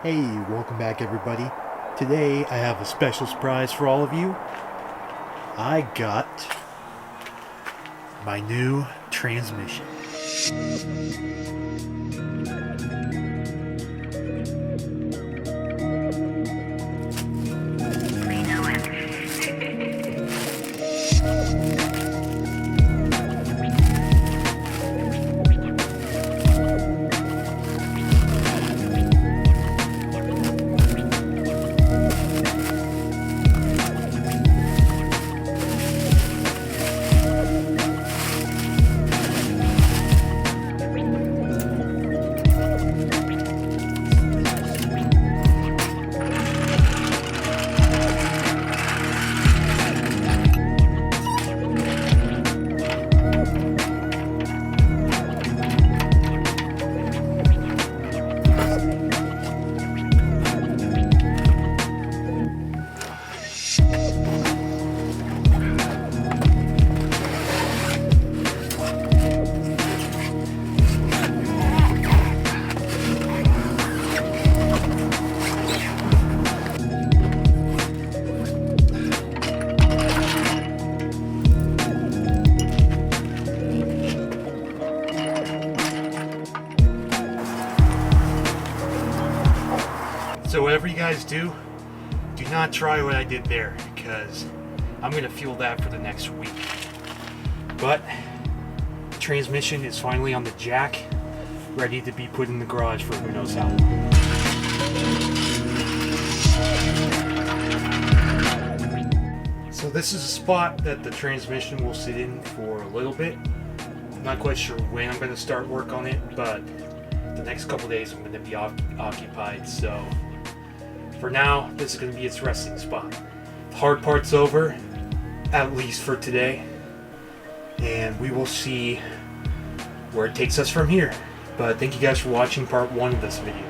Hey, welcome back everybody. Today I have a special surprise for all of you. I got my new transmission. So whatever you guys do not try what I did there, because I'm going to fuel that for the next week. But the transmission is finally on the jack, ready to be put in the garage for who knows how long. So this is a spot that the transmission will sit in for a little bit. I'm not quite sure when I'm going to start work on it, but the next couple days I'm going to be occupied, so for now, this is going to be its resting spot. The hard part's over, at least for today, and we will see where it takes us from here. But thank you guys for watching part 1 of this video.